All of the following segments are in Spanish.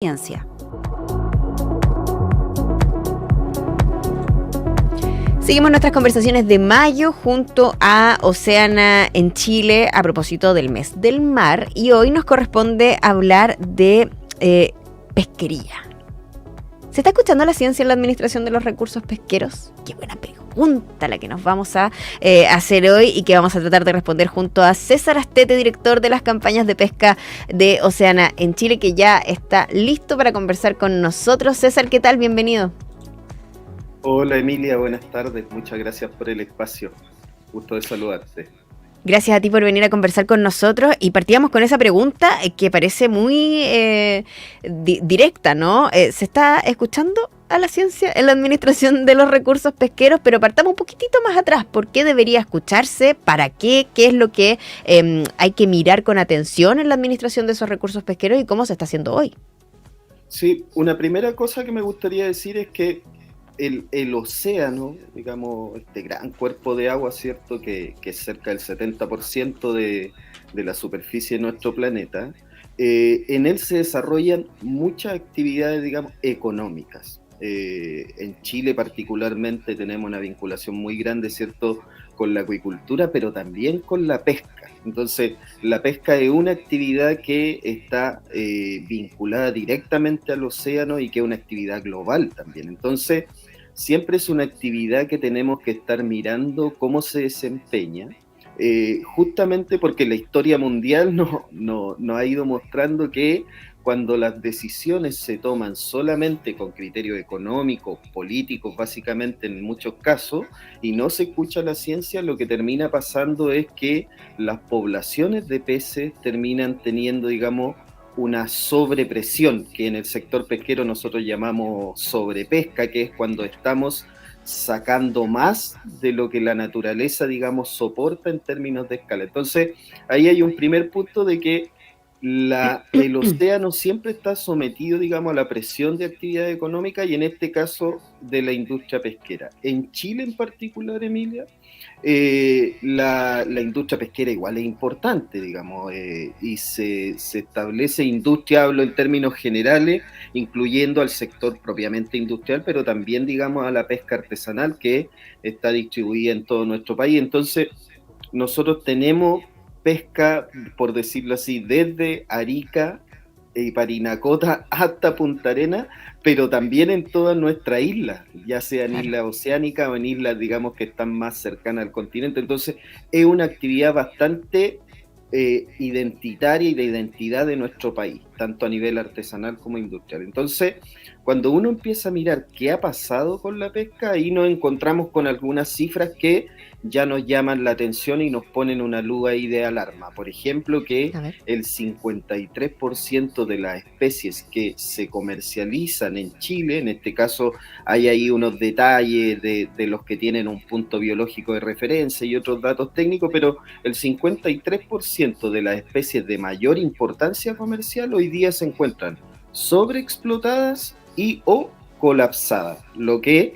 Ciencia. Seguimos nuestras conversaciones de mayo junto a Oceana en Chile a propósito del mes del mar, y hoy nos corresponde hablar de pesquería. ¿Se está escuchando la ciencia en la administración de los recursos pesqueros? Qué buena pregunta la que nos vamos a hacer hoy y que vamos a tratar de responder junto a César Astete, director de las campañas de pesca de Oceana en Chile, que ya está listo para conversar con nosotros. César, ¿qué tal? Bienvenido. Hola Emilia, buenas tardes, muchas gracias por el espacio, gusto de saludarte. Gracias a ti por venir a conversar con nosotros, y partíamos con esa pregunta que parece muy directa, ¿no? ¿Se está escuchando a la ciencia en la administración de los recursos pesqueros? Pero partamos un poquitito más atrás. ¿Por qué debería escucharse? ¿Para qué? ¿Qué es lo que hay que mirar con atención en la administración de esos recursos pesqueros y cómo se está haciendo hoy? Sí, una primera cosa que me gustaría decir es que el océano, digamos, este gran cuerpo de agua, ¿cierto? Que es cerca del 70% de la superficie de nuestro planeta, en él se desarrollan muchas actividades, digamos, económicas. En Chile particularmente tenemos una vinculación muy grande, ¿cierto?, con la acuicultura, pero también con la pesca. Entonces, la pesca es una actividad que está vinculada directamente al océano y que es una actividad global también. Entonces, siempre es una actividad que tenemos que estar mirando cómo se desempeña, justamente porque la historia mundial nos ha ido mostrando que cuando las decisiones se toman solamente con criterios económicos, políticos, básicamente en muchos casos, y no se escucha la ciencia, lo que termina pasando es que las poblaciones de peces terminan teniendo, digamos, una sobrepresión, que en el sector pesquero nosotros llamamos sobrepesca, que es cuando estamos sacando más de lo que la naturaleza, digamos, soporta en términos de escala. Entonces, ahí hay un primer punto de que el océano siempre está sometido, digamos, a la presión de actividad económica y en este caso de la industria pesquera. En Chile en particular, Emilia, la industria pesquera igual es importante, digamos, y se establece industria, hablo en términos generales, incluyendo al sector propiamente industrial, pero también, digamos, a la pesca artesanal que está distribuida en todo nuestro país. Entonces, nosotros tenemos pesca, por decirlo así, desde Arica y Parinacota hasta Punta Arenas, pero también en toda nuestra isla, ya sea en Claro. islas oceánicas o en islas, digamos, que están más cercanas al continente. Entonces, es una actividad bastante identitaria y de identidad de nuestro país, tanto a nivel artesanal como industrial. Entonces, cuando uno empieza a mirar qué ha pasado con la pesca, ahí nos encontramos con algunas cifras que ya nos llaman la atención y nos ponen una luz ahí de alarma. Por ejemplo, que A ver. el 53% de las especies que se comercializan en Chile, en este caso hay ahí unos detalles de los que tienen un punto biológico de referencia y otros datos técnicos, pero el 53% de las especies de mayor importancia comercial hoy día se encuentran sobreexplotadas y o colapsadas, lo que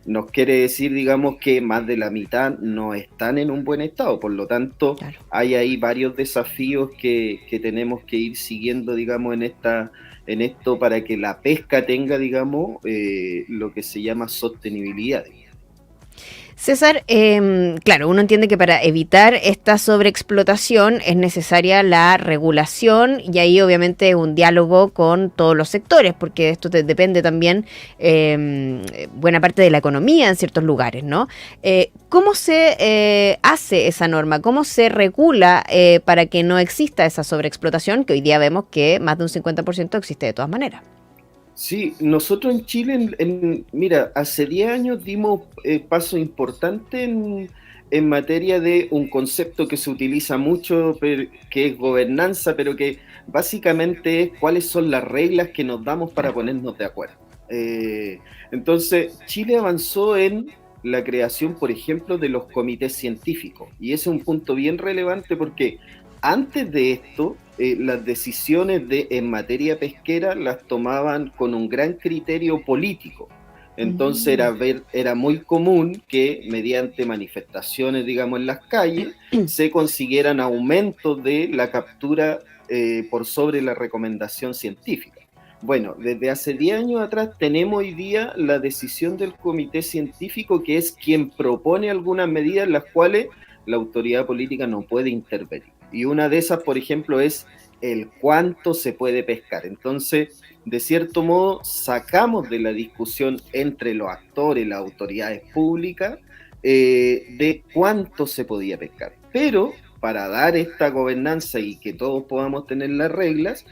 nos quiere decir, digamos, que más de la mitad no están en un buen estado. Por lo tanto, Claro. hay ahí varios desafíos que tenemos que ir siguiendo, digamos, en esto para que la pesca tenga, digamos, lo que se llama sostenibilidad. César, claro, uno entiende que para evitar esta sobreexplotación es necesaria la regulación, y ahí obviamente un diálogo con todos los sectores, porque esto depende también buena parte de la economía en ciertos lugares, ¿no? ¿Cómo se hace esa norma? ¿Cómo se regula para que no exista esa sobreexplotación, que hoy día vemos que más de un 50% existe de todas maneras? Sí, nosotros en Chile, mira, hace 10 años dimos paso importante en materia de un concepto que se utiliza mucho, que es gobernanza, pero que básicamente es cuáles son las reglas que nos damos para Claro. ponernos de acuerdo. Entonces, Chile avanzó en la creación, por ejemplo, de los comités científicos, y ese es un punto bien relevante porque antes de esto, las decisiones en materia pesquera las tomaban con un gran criterio político. Entonces Mm. era muy común que mediante manifestaciones, digamos, en las calles, se consiguieran aumentos de la captura por sobre la recomendación científica. Bueno, desde hace 10 años atrás tenemos hoy día la decisión del comité científico, que es quien propone algunas medidas en las cuales la autoridad política no puede intervenir. Y una de esas, por ejemplo, es el cuánto se puede pescar. Entonces, de cierto modo, sacamos de la discusión entre los actores, las autoridades públicas, de cuánto se podía pescar. Pero para dar esta gobernanza y que todos podamos tener las reglas,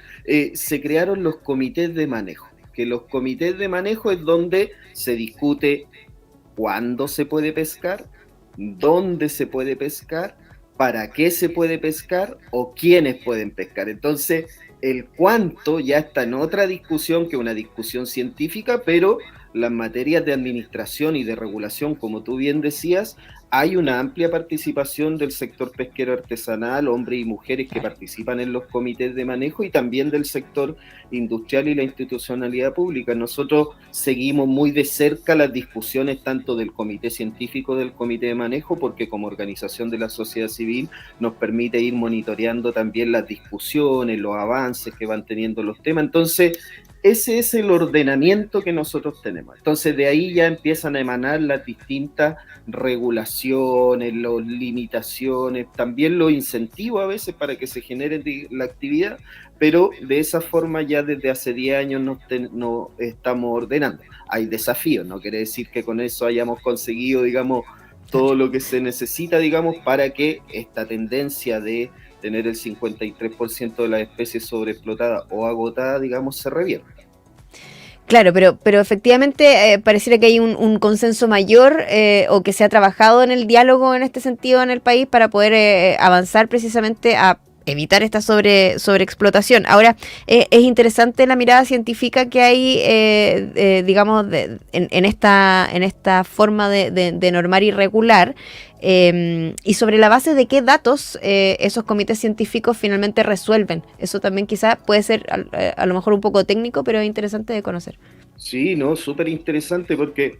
se crearon los comités de manejo, que los comités de manejo es donde se discute cuándo se puede pescar, dónde se puede pescar, para qué se puede pescar o quiénes pueden pescar. Entonces, el cuánto ya está en otra discusión que una discusión científica, pero las materias de administración y de regulación, como tú bien decías, hay una amplia participación del sector pesquero artesanal, hombres y mujeres que participan en los comités de manejo y también del sector industrial y la institucionalidad pública. Nosotros seguimos muy de cerca las discusiones tanto del comité científico del comité de manejo, porque como organización de la sociedad civil nos permite ir monitoreando también las discusiones, los avances que van teniendo los temas. Entonces, ese es el ordenamiento que nosotros tenemos. Entonces, de ahí ya empiezan a emanar las distintas regulaciones, las limitaciones, también los incentivos a veces para que se genere la actividad, pero de esa forma ya desde hace 10 años nos estamos ordenando. Hay desafíos, no quiere decir que con eso hayamos conseguido, digamos, todo lo que se necesita, digamos, para que esta tendencia de tener el 53% de las especies sobreexplotadas o agotadas, digamos, se revierta. Claro, pero efectivamente pareciera que hay un consenso mayor o que se ha trabajado en el diálogo en este sentido en el país para poder avanzar precisamente a evitar esta sobreexplotación. Ahora, es interesante la mirada científica que hay, digamos, en esta forma de normar y regular, y sobre la base de qué datos esos comités científicos finalmente resuelven. Eso también quizás puede ser a lo mejor un poco técnico, pero es interesante de conocer. Sí, no, súper interesante porque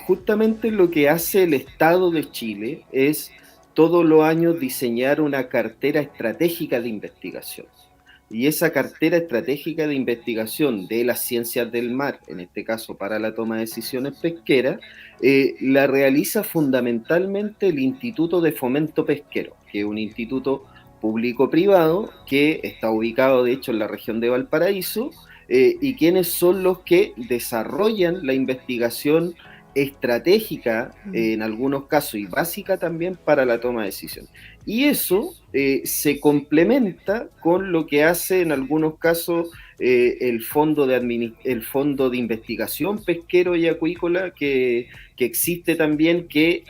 justamente lo que hace el Estado de Chile es todos los años diseñar una cartera estratégica de investigación. Y esa cartera estratégica de investigación de las ciencias del mar, en este caso para la toma de decisiones pesqueras, la realiza fundamentalmente el Instituto de Fomento Pesquero, que es un instituto público-privado que está ubicado de hecho en la región de Valparaíso, y quienes son los que desarrollan la investigación estratégica en algunos casos y básica también para la toma de decisiones. Y eso se complementa con lo que hace en algunos casos el fondo de investigación pesquero y acuícola que existe también, que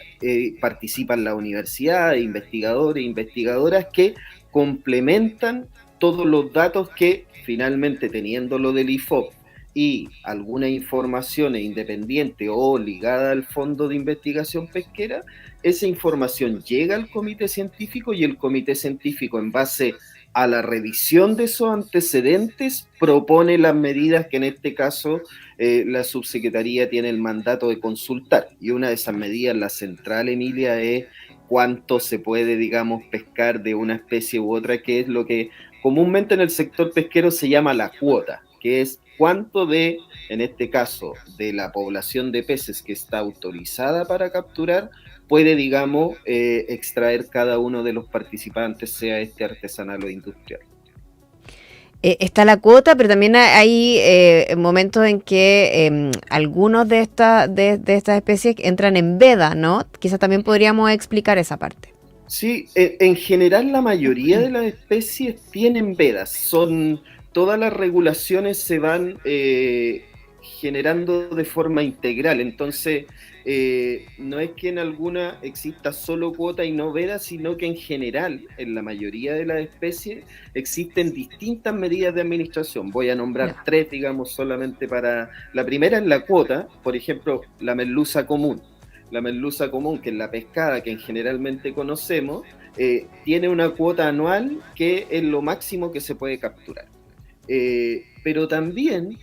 participan las universidades, investigadores e investigadoras que complementan todos los datos que finalmente, teniendo lo del IFOP y alguna información independiente o ligada al fondo de investigación pesquera, esa información llega al comité científico y el comité científico, en base a la revisión de esos antecedentes, propone las medidas que en este caso la subsecretaría tiene el mandato de consultar. Y una de esas medidas, la central, Emilia, es cuánto se puede, digamos, pescar de una especie u otra, que es lo que comúnmente en el sector pesquero se llama la cuota, que es cuánto de, en este caso, de la población de peces que está autorizada para capturar, puede, digamos, extraer cada uno de los participantes, sea este artesanal o industrial. Está la cuota, pero también hay momentos en que algunos de estas especies entran en veda, ¿no? Quizás también podríamos explicar esa parte. Sí, en general la mayoría de las especies tienen vedas. Todas las regulaciones se van generando de forma integral. Entonces, no es que en alguna exista solo cuota y no veda, sino que en general, en la mayoría de las especies, existen distintas medidas de administración. Voy a nombrar tres, digamos, solamente para... La primera es la cuota, por ejemplo, la merluza común. La merluza común, que es la pescada que generalmente conocemos, tiene una cuota anual que es lo máximo que se puede capturar. Pero también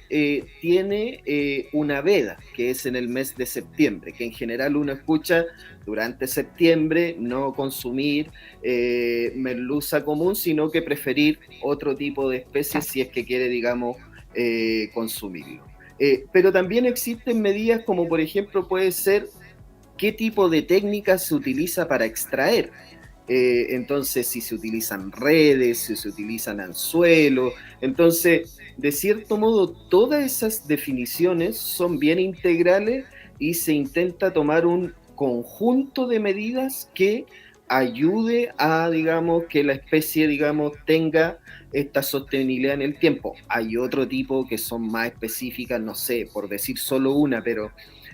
tiene una veda, que es en el mes de septiembre, que en general uno escucha durante septiembre no consumir merluza común, sino que preferir otro tipo de especies si es que quiere, digamos, consumirlo. Pero también existen medidas como por ejemplo puede ser qué tipo de técnica se utiliza para extraer. Entonces, si se utilizan redes, si se utilizan anzuelos, entonces, de cierto modo, todas esas definiciones son bien integrales y se intenta tomar un conjunto de medidas que ayude a, digamos, que la especie, digamos, tenga esta sostenibilidad en el tiempo. Hay otro tipo que son más específicas, no sé, por decir solo una, pero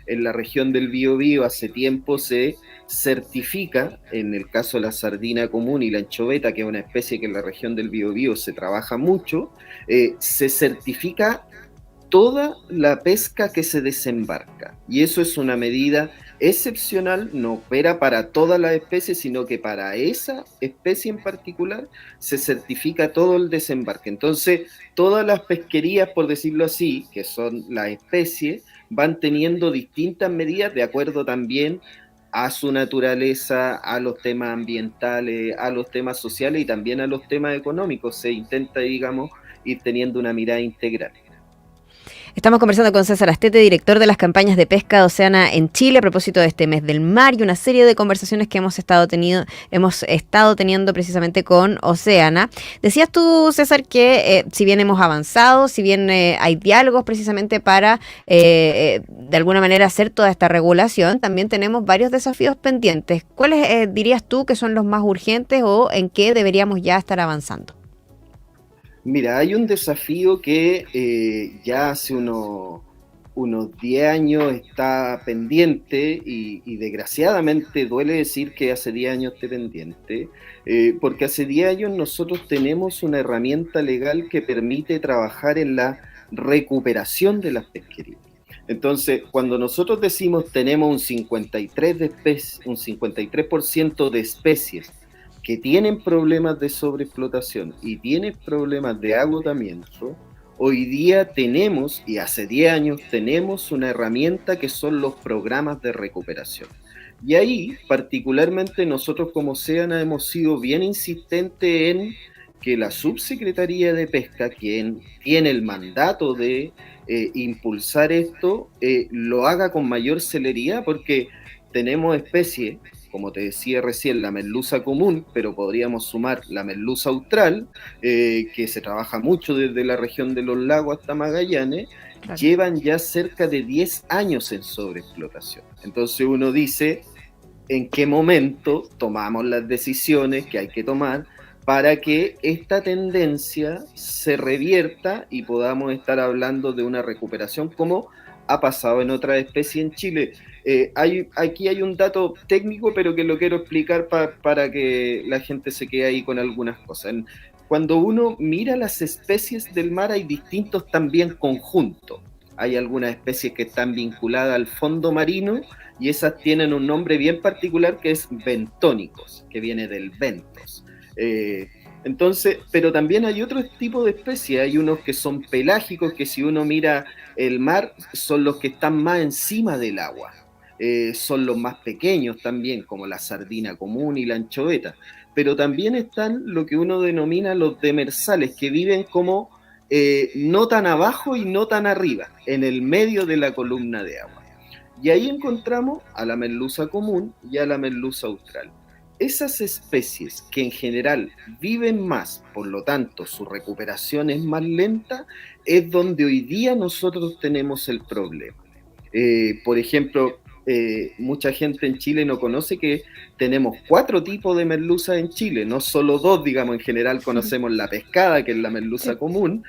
en la región del Biobío hace tiempo se certifica, en el caso de la sardina común y la anchoveta, que es una especie que en la región del Biobío se trabaja mucho, se certifica toda la pesca que se desembarca. Y eso es una medida excepcional, no opera para todas las especies, sino que para esa especie en particular se certifica todo el desembarque. Entonces, todas las pesquerías, por decirlo así, que son las especies, van teniendo distintas medidas de acuerdo también a su naturaleza, a los temas ambientales, a los temas sociales y también a los temas económicos. Se intenta, digamos, ir teniendo una mirada integral. Estamos conversando con César Astete, director de las campañas de pesca de Oceana en Chile, a propósito de este mes del mar y una serie de conversaciones que hemos estado teniendo precisamente con Oceana. Decías tú, César, que si bien hemos avanzado, si bien hay diálogos precisamente para de alguna manera hacer toda esta regulación, también tenemos varios desafíos pendientes. ¿Cuáles dirías tú que son los más urgentes o en qué deberíamos ya estar avanzando? Mira, hay un desafío que ya hace unos 10 años está pendiente y desgraciadamente duele decir que hace 10 años esté pendiente, porque hace 10 años nosotros tenemos una herramienta legal que permite trabajar en la recuperación de las pesquerías. Entonces, cuando nosotros decimos tenemos un 53% de especies que tienen problemas de sobreexplotación y tienen problemas de agotamiento, hoy día tenemos, y hace 10 años tenemos una herramienta que son los programas de recuperación. Y ahí, particularmente nosotros como Oceana hemos sido bien insistentes en que la Subsecretaría de Pesca, quien tiene el mandato de impulsar esto, lo haga con mayor celeridad, porque tenemos especies, como te decía recién, la merluza común, pero podríamos sumar la merluza austral, que se trabaja mucho desde la región de los lagos hasta Magallanes, claro. Llevan ya cerca de 10 años en sobreexplotación. Entonces uno dice, ¿en qué momento tomamos las decisiones que hay que tomar para que esta tendencia se revierta y podamos estar hablando de una recuperación como ha pasado en otras especies en Chile? Aquí hay un dato técnico, pero que lo quiero explicar para que la gente se quede ahí con algunas cosas. Cuando uno mira las especies del mar, hay distintos también conjuntos. Hay algunas especies que están vinculadas al fondo marino y esas tienen un nombre bien particular que es bentónicos, que viene del bentos. Entonces, pero también hay otro tipo de especies, hay unos que son pelágicos, que si uno mira el mar, son los que están más encima del agua. Son los más pequeños también, como la sardina común y la anchoveta, pero también están lo que uno denomina los demersales, que viven como no tan abajo y no tan arriba, en el medio de la columna de agua. Y ahí encontramos a la merluza común y a la merluza austral. Esas especies que en general viven más, por lo tanto su recuperación es más lenta, es donde hoy día nosotros tenemos el problema. Por ejemplo, mucha gente en Chile no conoce que tenemos 4 tipos de merluza en Chile, no solo 2, digamos. En general conocemos la pescada, que es la merluza común,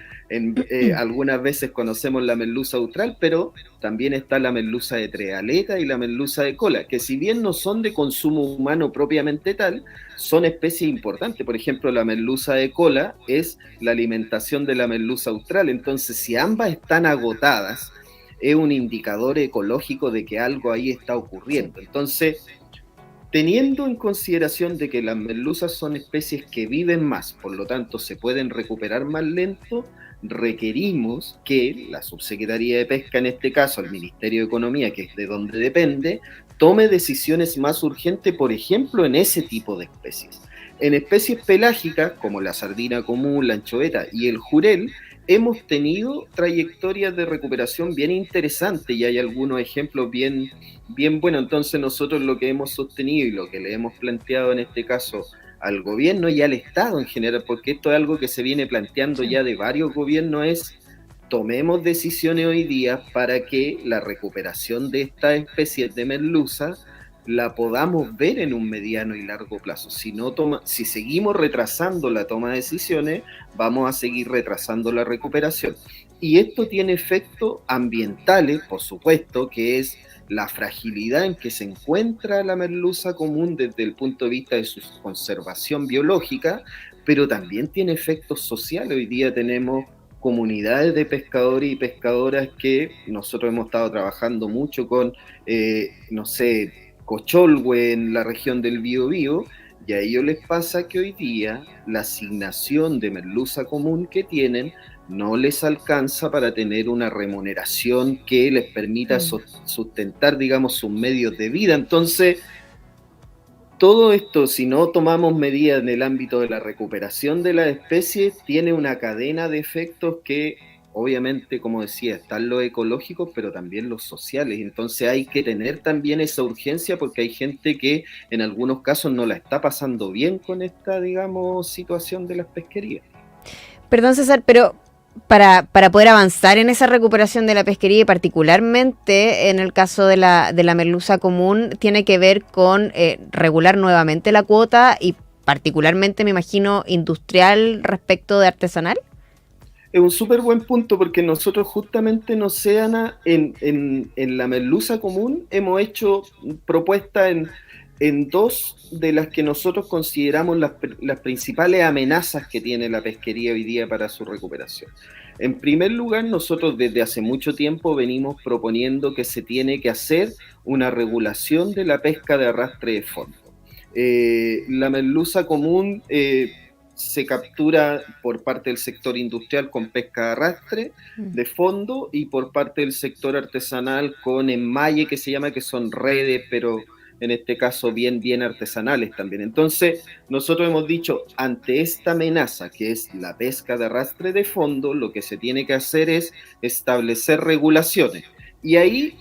algunas veces conocemos la merluza austral, pero también está la merluza de tres aletas y la merluza de cola, que si bien no son de consumo humano propiamente tal, son especies importantes. Por ejemplo, la merluza de cola es la alimentación de la merluza austral, entonces si ambas están agotadas, es un indicador ecológico de que algo ahí está ocurriendo. Entonces, teniendo en consideración de que las merluzas son especies que viven más, por lo tanto se pueden recuperar más lento, requerimos que la Subsecretaría de Pesca, en este caso el Ministerio de Economía, que es de donde depende, tome decisiones más urgentes, por ejemplo, en ese tipo de especies. En especies pelágicas, como la sardina común, la anchoveta y el jurel, hemos tenido trayectorias de recuperación bien interesantes y hay algunos ejemplos bien buenos. Entonces nosotros lo que hemos sostenido y lo que le hemos planteado en este caso al gobierno y al Estado en general, porque esto es algo que se viene planteando Sí. ya de varios gobiernos, es tomemos decisiones hoy día para que la recuperación de estas especies de merluza la podamos ver en un mediano y largo plazo. Si seguimos retrasando la toma de decisiones, vamos a seguir retrasando la recuperación. Y esto tiene efectos ambientales, por supuesto, que es la fragilidad en que se encuentra la merluza común desde el punto de vista de su conservación biológica, pero también tiene efectos sociales. Hoy día tenemos comunidades de pescadores y pescadoras que nosotros hemos estado trabajando mucho con, no sé, Cocholhue en la región del Biobío, y a ellos les pasa que hoy día la asignación de merluza común que tienen no les alcanza para tener una remuneración que les permita sustentar, digamos, sus medios de vida. Entonces, todo esto, si no tomamos medidas en el ámbito de la recuperación de las especies, tiene una cadena de efectos que, obviamente, como decía, están los ecológicos, pero también los sociales. Entonces hay que tener también esa urgencia porque hay gente que en algunos casos no la está pasando bien con esta, digamos, situación de las pesquerías. Perdón, César, pero para poder avanzar en esa recuperación de la pesquería y particularmente en el caso de la merluza común, tiene que ver con regular nuevamente la cuota y particularmente, me imagino, industrial respecto de artesanal. Es un súper buen punto porque nosotros justamente en Océana, en la merluza común, hemos hecho propuestas en dos de las que nosotros consideramos las principales amenazas que tiene la pesquería hoy día para su recuperación. En primer lugar, nosotros desde hace mucho tiempo venimos proponiendo que se tiene que hacer una regulación de la pesca de arrastre de fondo. La merluza común se captura por parte del sector industrial con pesca de arrastre de fondo y por parte del sector artesanal con enmalle, que se llama, que son redes, pero en este caso bien artesanales también. Entonces, nosotros hemos dicho, ante esta amenaza que es la pesca de arrastre de fondo, lo que se tiene que hacer es establecer regulaciones. Y ahí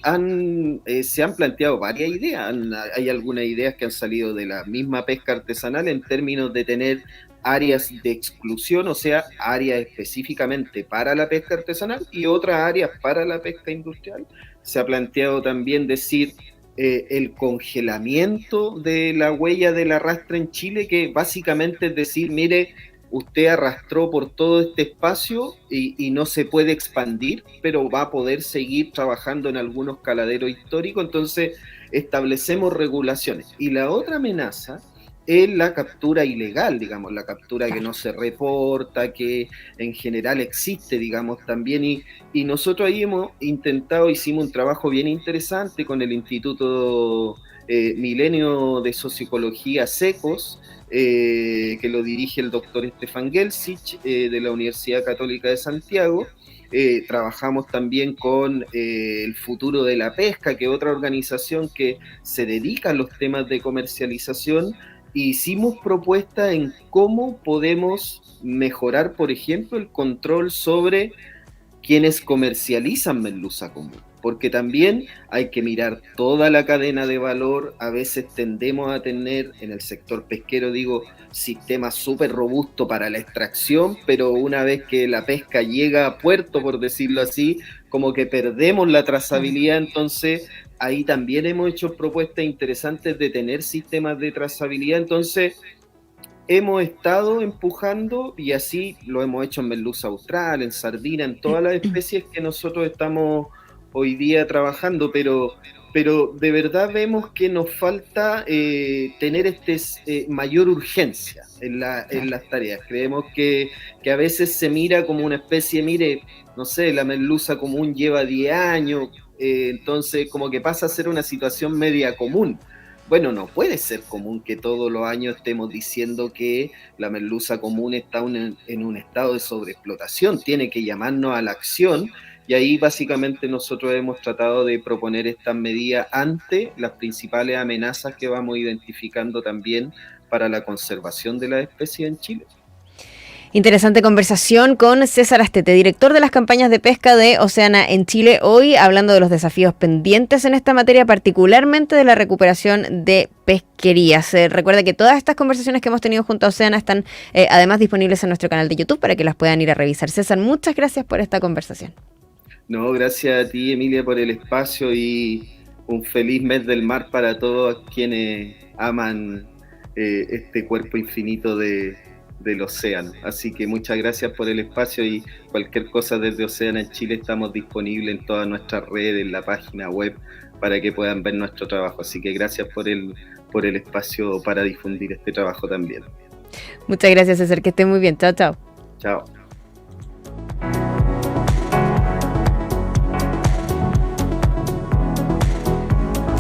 se han planteado varias ideas. Hay algunas ideas que han salido de la misma pesca artesanal en términos de tener áreas de exclusión, o sea, áreas específicamente para la pesca artesanal y otras áreas para la pesca industrial. Se ha planteado también decir el congelamiento de la huella del arrastre en Chile, que básicamente es decir, mire, usted arrastró por todo este espacio y no se puede expandir, pero va a poder seguir trabajando en algunos caladeros históricos, entonces establecemos regulaciones. Y la otra amenaza es la captura ilegal, digamos, la captura que no se reporta, que en general existe, digamos, también. Y nosotros ahí hemos intentado, hicimos un trabajo bien interesante con el Instituto Milenio de Sociología SECOS, que lo dirige el doctor Stefan Gelsich, de la Universidad Católica de Santiago. Trabajamos también con el Futuro de la Pesca, que es otra organización que se dedica a los temas de comercialización. Hicimos propuestas en cómo podemos mejorar, por ejemplo, el control sobre quienes comercializan merluza común, porque también hay que mirar toda la cadena de valor. A veces tendemos a tener en el sector pesquero, digo, sistemas súper robustos para la extracción, pero una vez que la pesca llega a puerto, por decirlo así, como que perdemos la trazabilidad. Entonces ahí también hemos hecho propuestas interesantes de tener sistemas de trazabilidad. Entonces hemos estado empujando, y así lo hemos hecho en merluza austral, en sardina, en todas las especies que nosotros estamos hoy día trabajando, pero de verdad vemos que nos falta tener mayor urgencia en las tareas. Creemos que a veces se mira como una especie, mire, no sé, la merluza común lleva 10 años, entonces como que pasa a ser una situación media común. Bueno, no puede ser común que todos los años estemos diciendo que la merluza común está en un estado de sobreexplotación. Tiene que llamarnos a la acción, y ahí básicamente nosotros hemos tratado de proponer estas medidas ante las principales amenazas que vamos identificando también para la conservación de las especies en Chile. Interesante conversación con César Astete, director de las campañas de pesca de Oceana en Chile, hoy hablando de los desafíos pendientes en esta materia, particularmente de la recuperación de pesquerías. Recuerda que todas estas conversaciones que hemos tenido junto a Oceana están además disponibles en nuestro canal de YouTube para que las puedan ir a revisar. César, muchas gracias por esta conversación. No, gracias a ti, Emilia, por el espacio y un feliz mes del mar para todos quienes aman este cuerpo infinito del océano. Así que muchas gracias por el espacio y cualquier cosa desde Oceana en Chile estamos disponibles en todas nuestras redes, en la página web, para que puedan ver nuestro trabajo. Así que gracias por el espacio para difundir este trabajo también. Muchas gracias, César, que esté muy bien. Chao, chao. Chao.